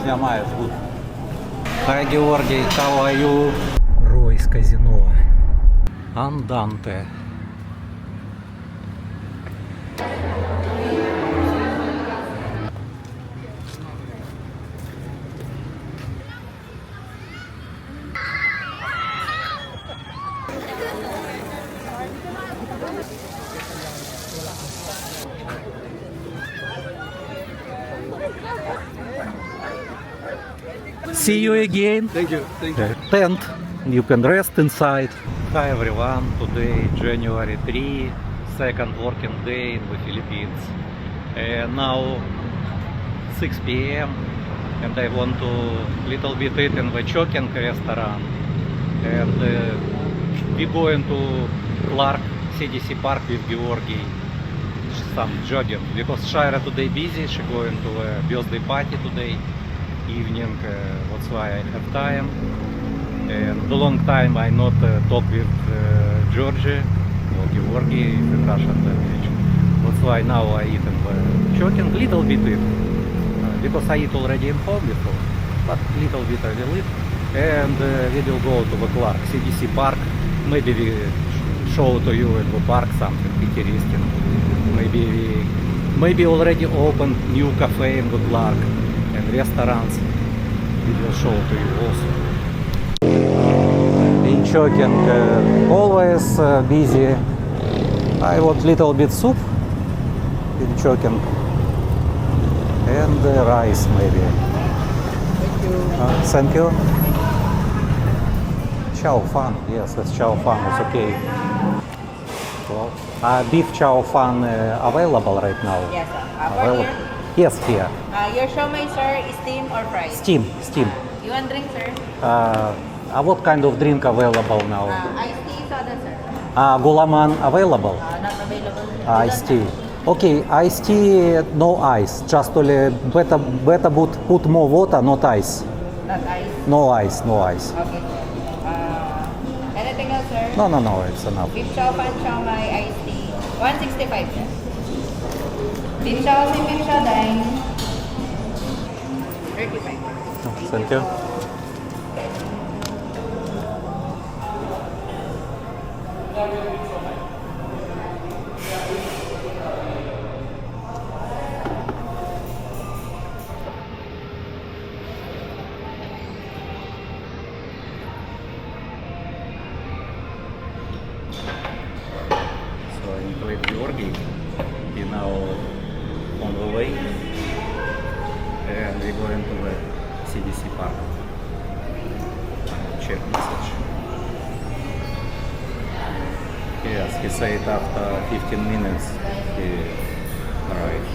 Снимаю, good. Hi, Георгий, how are you? Ройс казино. Анданте. See you again. Thank you. Thank you. Tent. You can rest inside. Hi everyone. Today January 3, second working day in the Philippines. Now 6 p.m. and I want to little bit eat in the Choking restaurant. And we going to Clark CDC Park with Georgi. Some jogging because Shira today busy. She going to a birthday party today evening. That's why I have time. And a long time I not talk with Georgie or Georgi in Russian language. That's why now I eat in the Choking little bit because I eat already in home before, but little bit I will eat. And we will go to the Clark CDC Park. Maybe we show to you in the park something interesting. Maybe already opened new cafe in the Clark and restaurants. We will show to you also. In Choking always busy. I want little bit soup in Choking and rice maybe. Thank you. Thank you. Chow fan, yes, it's chow fan, it's okay. Well, beef chow fan available right now? Yes, sir. Available? Here, Yes, here. your shawmai, sir, is steam or fried? Steam. You want drink, sir? What kind of drink available now? Iced tea, soda, sir. Gulaman available? Not available. Iced tea. Okay, iced tea, no ice. Just only better put more water, not ice. Not ice. No ice. Okay, sir. Anything else, sir? No, it's enough. Beef chow fan, shawmai, iced tea. 165, sir. Beef chow, beef chow, dine. 35. Thank you. So I invite Georgi. He now on the way, and we're going to the CDC Park. Check message. Yes, he said after 15 minutes he arrived.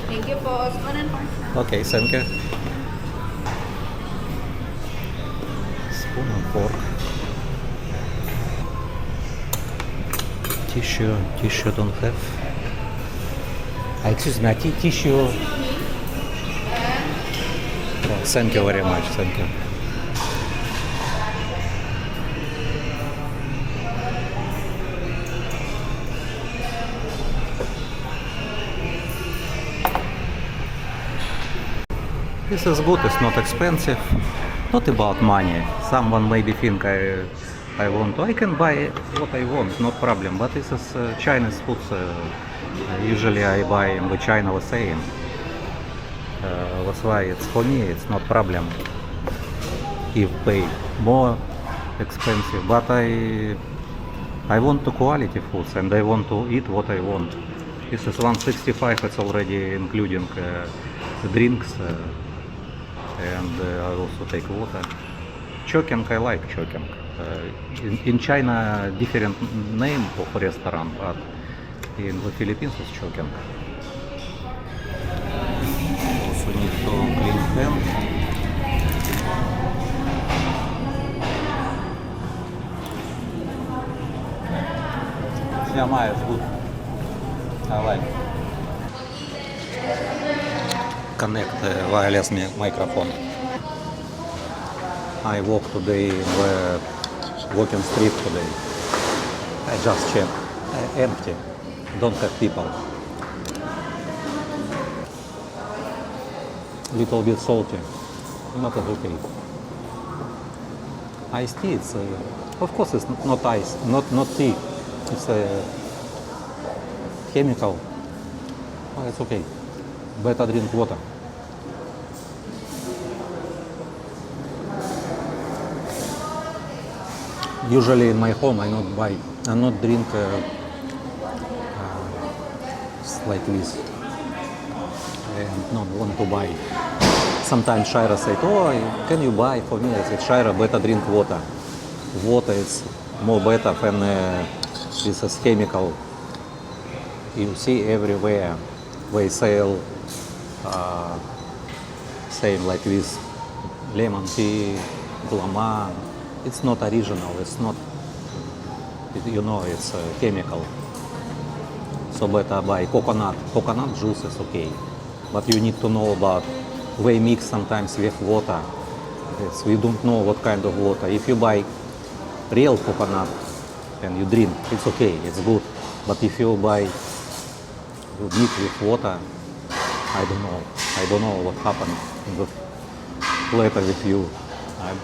Thank you po. Spoon and fork. Okay, thank you. Spoon and fork. Tissue don't have. Excuse me, tissue. Oh, thank you very much, thank you. This is good, it's not expensive, not about money. Someone maybe think I want, I can buy what I want, no problem, but this is Chinese food, usually I buy in the China the same. That's why it's for me, it's not problem if pay more expensive, but I want the quality foods and I want to eat what I want. This is 165, it's already including drinks. And I also take water. Choking, I like Choking. In China, different name of restaurant, but in the Philippines it's Choking. Also need to clean hand. Снимаю, good. I like. Connect wireless microphone. I walk today in the walking street today. I just check. Empty. Don't have people. Little bit salty. Not as okay. Iced tea, it's of course it's not ice, not tea. It's a chemical. Oh, it's okay. Better drink water. Usually in my home I not drink like this. And not want to buy. Sometimes Shaira said, oh, can you buy for me? I said, Shaira, better drink water. Water is more better than this is chemical. You see everywhere they sell same like this lemon tea, Glama. It's not original. It's not, you know, it's chemical. So better buy coconut. Coconut juice is okay, but you need to know about. They mix sometimes with water. We don't know what kind of water. If you buy real coconut and you drink, it's okay, it's good. But if you mix with water, I don't know. I don't know what happened later with you.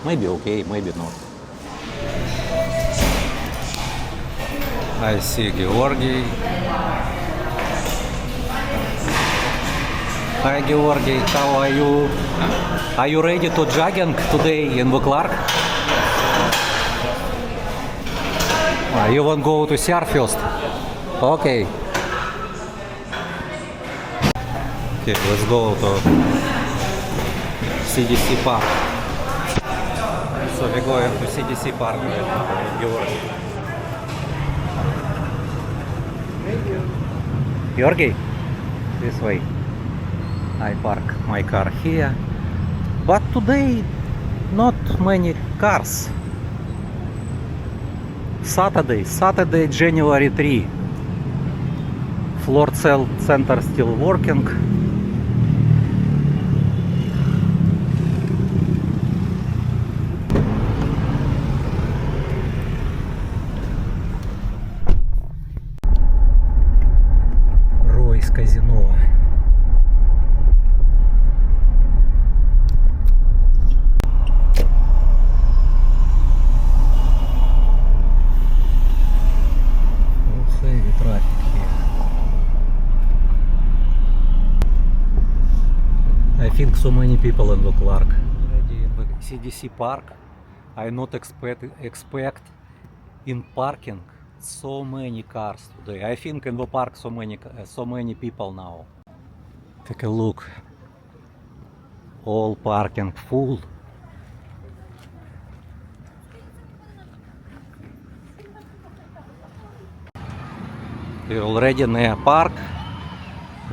Maybe okay, maybe not. I see Georgi. Hi Georgi, how are you? Are you ready to jogging today in the Clark? You want to go to surf first? Okay. Okay, let's go to CDC Park. So we're going to CDC Park right now, Georgi. Georgi, this way. I park my car here, but today not many cars. Saturday, January 3. Floor center still working. Roy's Casino. I think so many people in the Clark. Already in the CDC Park. I not expect in parking so many cars today. I think in the park so many people now. Take a look. All parking full. We're already near park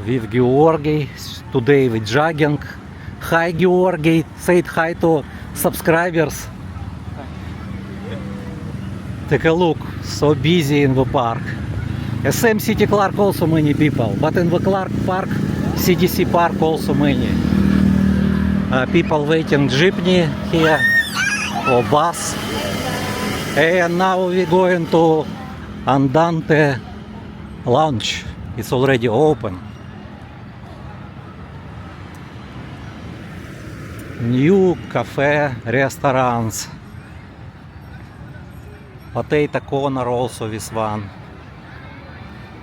with Georgi. Today we jogging. Hi Georgi, say hi to subscribers. Take a look, so busy in the park. SM City Clark also many people, but in the Clark Park, CDC Park also many. People waiting jeepney here or bus. And now we're going to Andante Lounge. It's already open. New cafe, restaurants. Potato Corner also this one.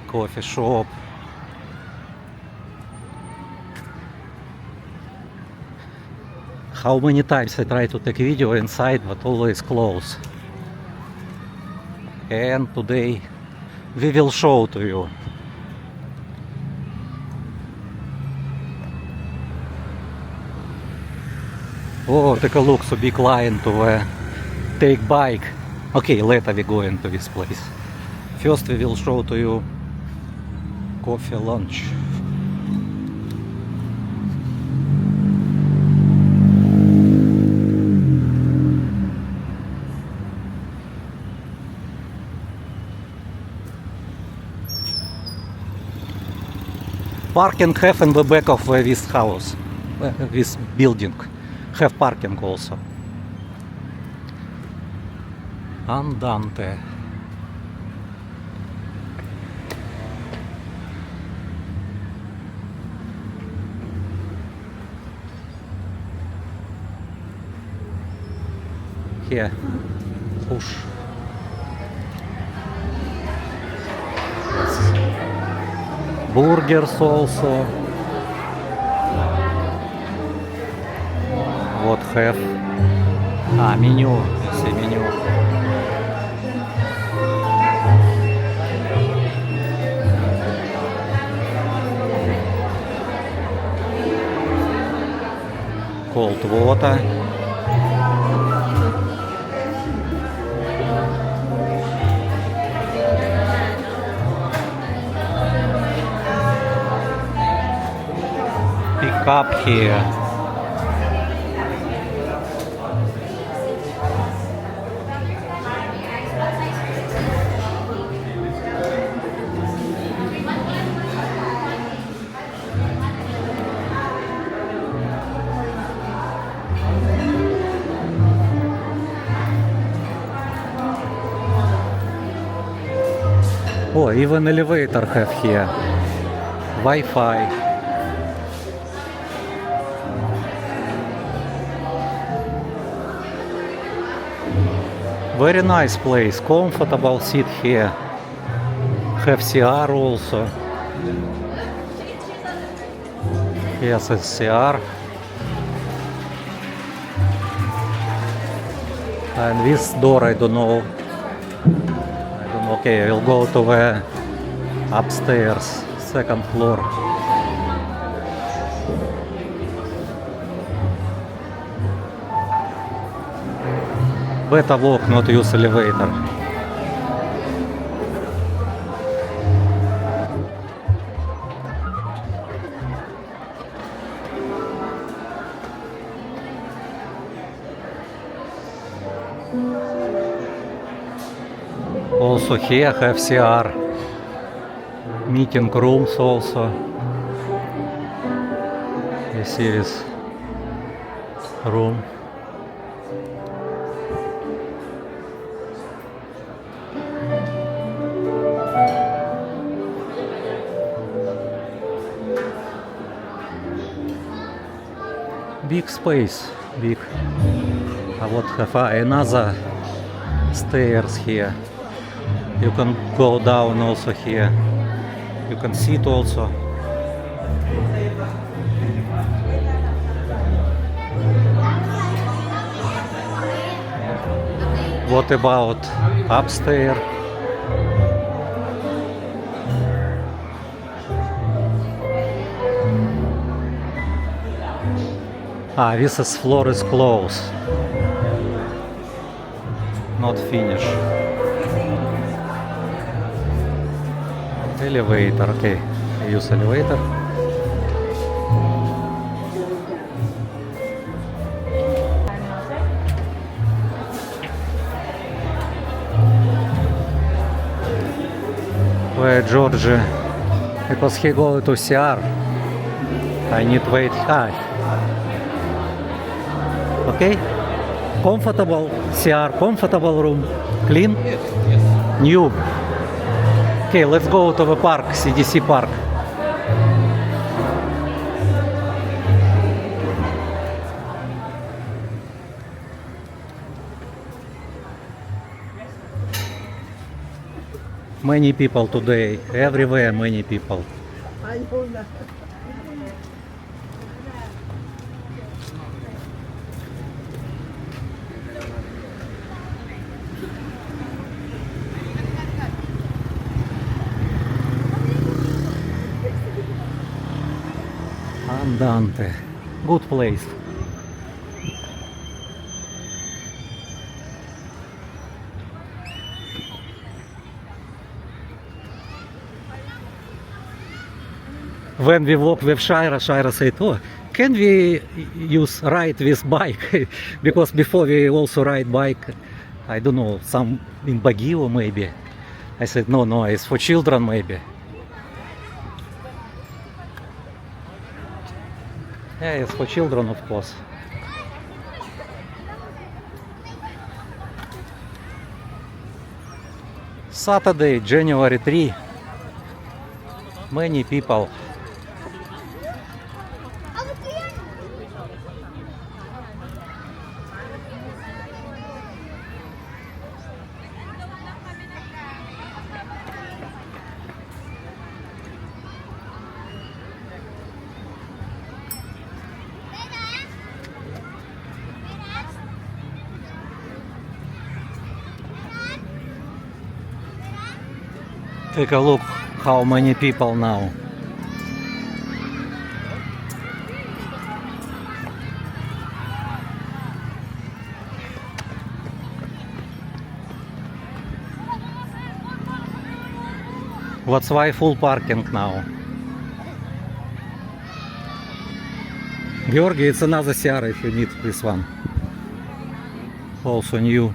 Coffee shop. How many times I try to take video inside, but always close. And today we will show to you. Oh, take a look, so big line to take bike. Okay, later we go into this place. First we will show to you coffee lunch. Parking have in the back of this house, this building. Have parking also. Andante. Here, push. Yes. Burgers also. What have? Меню. Все меню. Cold water. Pick up here. Oh, even elevator have here. Wi-Fi. Very nice place. Comfortable seat here. Have CR also. Yes, it's CR. And this door, I don't know. Okay, I will go to the upstairs, second floor. Better walk, not use elevator. Also here have CR. Meeting rooms also. You see this room. Big space, big. I would have another stairs here. You can go down also here. You can sit also. What about upstairs? This floor is closed. Not finished. Elevator, okay. I use elevator. Where George, because he go to CR, I need wait high. Okay? Comfortable CR, comfortable room, clean? Yes. New. Okay, let's go to the park, CDC park. Many people today, everywhere many people. Andante, good place. When we walk with Shira said, "Oh, can we use ride with bike?" Because before we also ride bike, I don't know, some in Baguio maybe. I said, no, it's for children maybe. Yeah, it's for children, of course. Saturday, January 3. Many people. Take a look how many people now. What's why full parking now? Georgi, it's another CR if you need this one. Also new.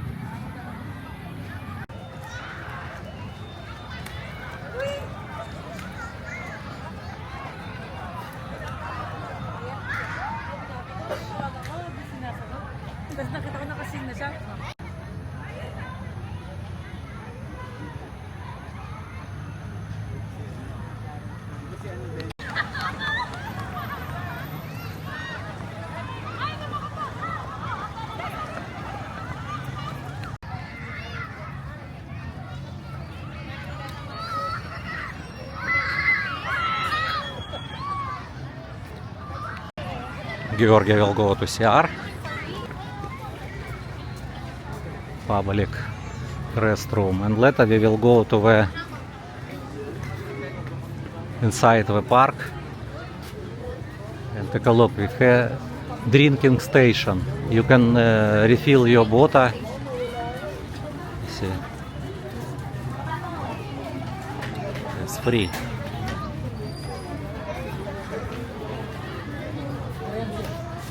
Tapos nakita ko nakasing na siya. Georgi will go to CR. Public restroom, and later we will go to the inside the park and take a look. We have drinking station. You can refill your water. See, it's free.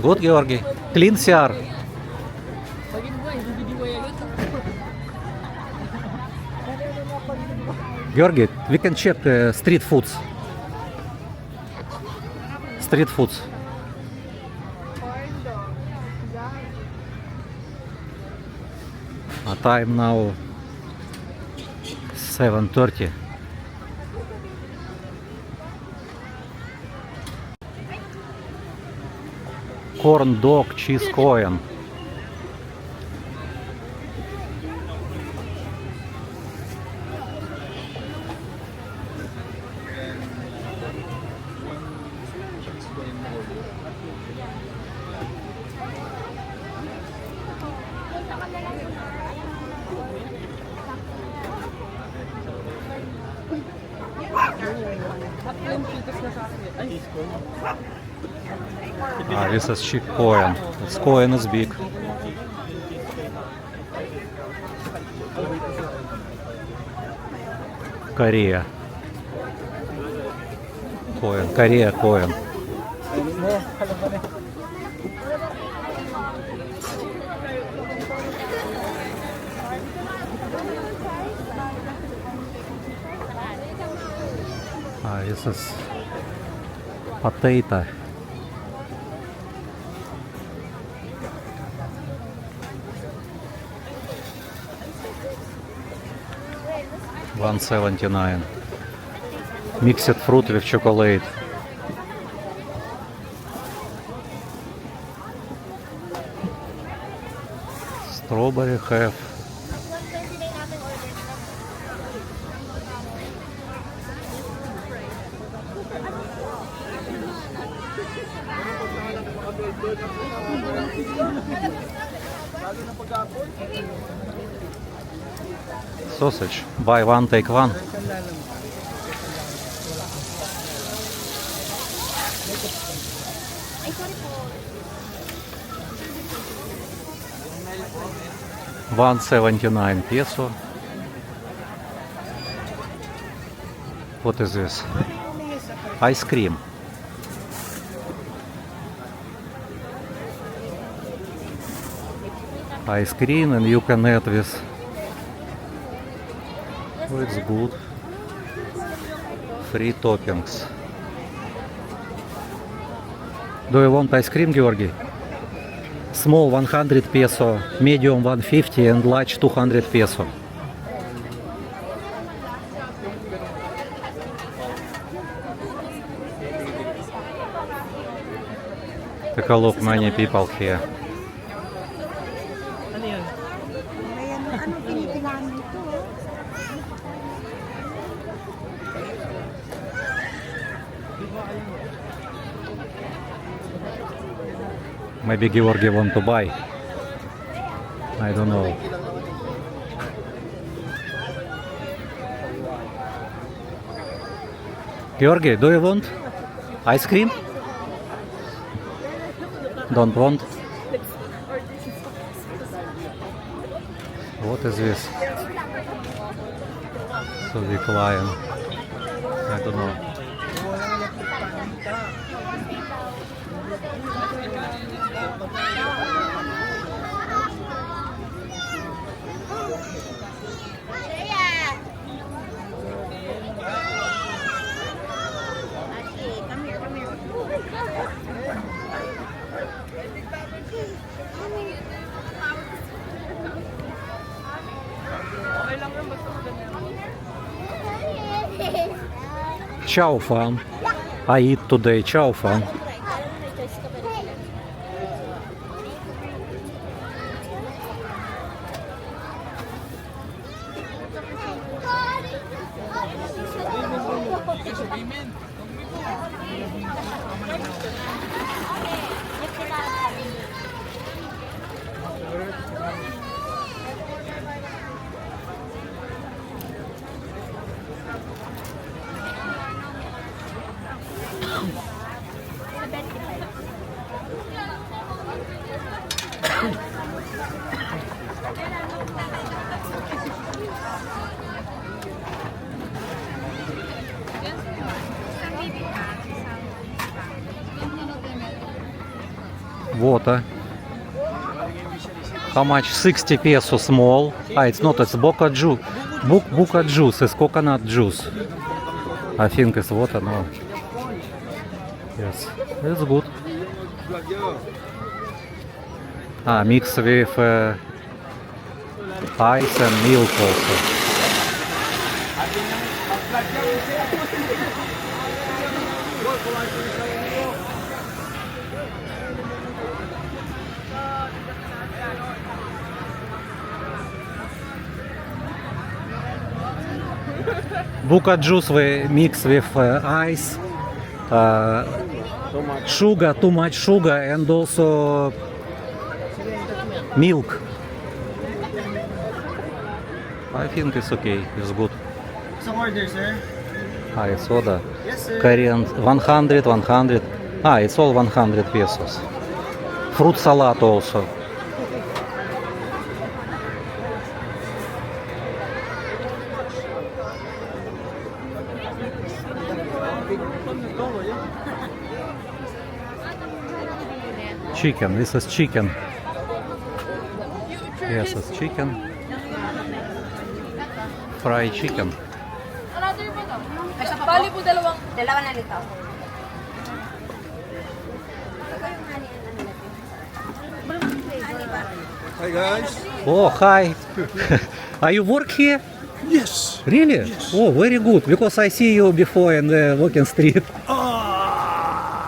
Good, Georgi. Clean CR. Georgi, we can check street foods. Street foods. Time now 7:30. Corn dog, cheese coin. This is cheap coin. This coin is big. Korea. Coin. Korea coin. This is potato. $1.79. Mixed fruit with chocolate. Strawberry have. Sausage. Buy one, take one. $1.79 peso. What is this? Ice cream. Ice cream, and you can add this. Oh, it's good. Free toppings. Do you want ice cream, Georgi? Small 100 peso, medium 150 and large 200 peso. Take a look, many people here. Ano yun? Ayan, anong pinipilahan nito? Maybe Georgi want to buy. I don't know. Georgi, do you want ice cream? Don't want? What is this? So decline. I don't know. Chow fan. I eat today chow fan. Water. How much? 60 peso small. Ah, it's not, it's boca juice. Boca juice is coconut juice. I think it's water, no. Yes, it's good. Ah, mix with ice and milk also. Boca juice we mix with ice, sugar, too much sugar, and also milk. I think it's okay, it's good. Some order, sir. Ah, it's soda. Yes, sir. Korean 100, 100. Ah, it's all 100 pesos. Fruit salad also. Chicken, this is chicken. Yes, it's chicken. Fried chicken. Bali po dalawang. Dalawa na nito. Hi, guys. Oh, hi. Are you work here? Yes. Really? Oh, very good. Because I see you before in the walking street.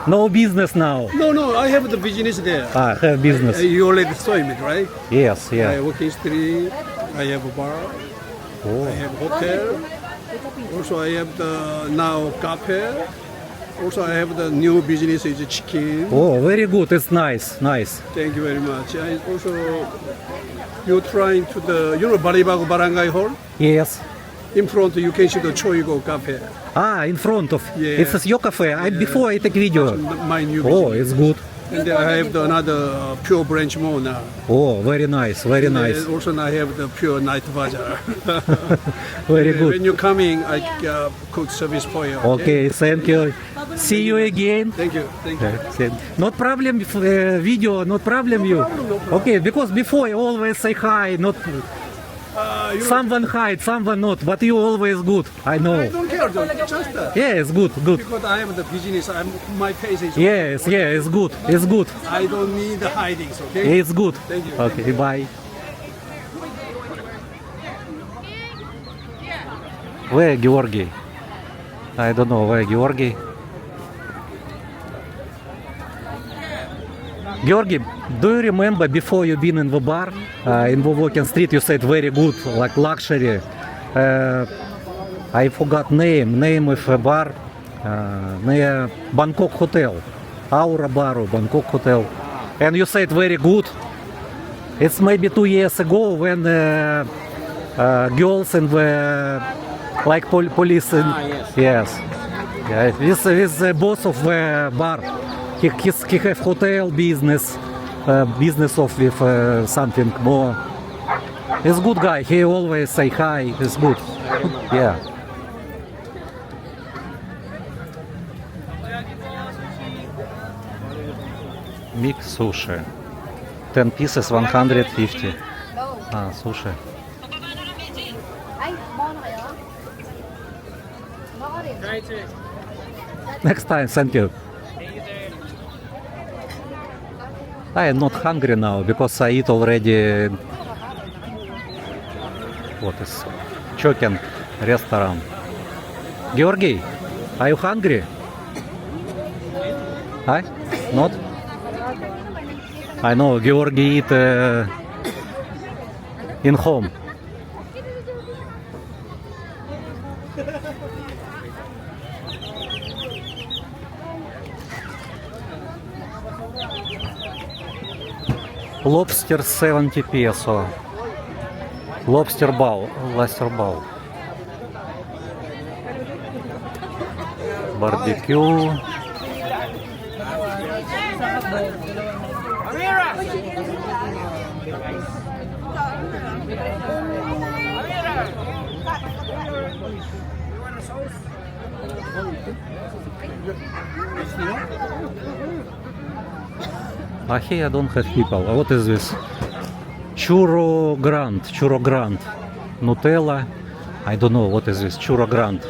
No business now. No, I have the business there. Ah, have business. You already saw me, right? Yes, I yeah. walking street. I have a bar. I Oh, have hotel. Also, I have the now cafe. Also, I have the new business is chicken. oh, very good. It's nice, nice. Thank you very much. I also you trying to the Balibago Barangay Hall. Yes. In front you can see the Choigo Cafe. Ah, in front of. Yeah. It's your cafe. Before I take video. My new Oh, business. it's good. And then I have the another pure branch more now. Oh, very nice, very nice. And also I have the pure night bazaar. Very When good. you're coming, I cook service for you. Okay, thank you. See you again. Thank you. Thank you. Not problem video, not problem you. Okay, because before I always say hi, not someone hide, someone not, but you always good. I I know. don't care, though. Just that. Yeah, it's good, good. Because I have the business, my face is. Yes, yeah, it's good, it's good. I don't need the hidings, okay? It's good. Thank you. Okay, bye. Where Georgi? I don't know where Georgi. Georgi, do you remember before you been in the bar in the walking street? You said very good, like luxury. I forgot name of a bar near Bangkok Hotel, Aura Bar or Bangkok Hotel, and you said very good. It's maybe 2 years ago when girls in the like police. Yes. Yeah, this is the boss of the bar. He have hotel business, business of with something more. He's good guy. He always say hi. He's good. Yeah. Mix sushi. 10 pieces, 150. Ah, sushi. Ay, baka na kayo? Baka rin. Next time, thank you. I am not hungry now because I eat already. What is Chokin restaurant? Georgi, are you hungry? Hi? Not? I know Georgi eat in home. Lobster 70 peso. Lobster bowl. Barbecue. Here I don't have people. What is this? Churro Grand. Nutella. I don't know what is this. Churro Grand.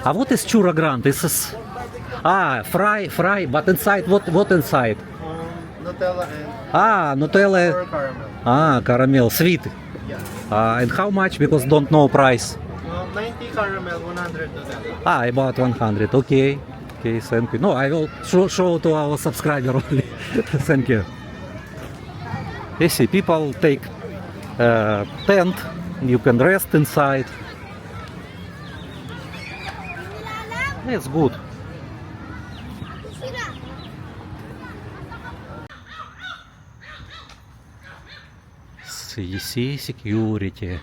What is Churro Grand? This is fry, but inside what inside? Nutella and Nutella. or caramel. Caramel, sweet. Yeah. And how much? Because don't know price. 90 caramel, 100 Nutella. About 100. Okay, thank you. No, I will show to our subscriber only. Thank you. You see, people take tent. You can rest inside. It's good. CEC security.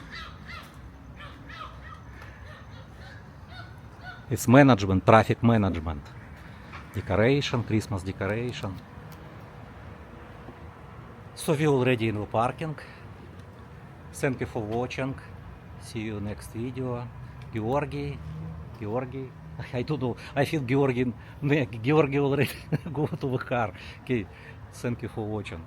It's management, traffic management. Decoration, Christmas decoration. So we already in the parking. Thank you for watching. See you next video. Georgi. I don't know. I feel Georgi already go to the car. Okay. Thank you for watching.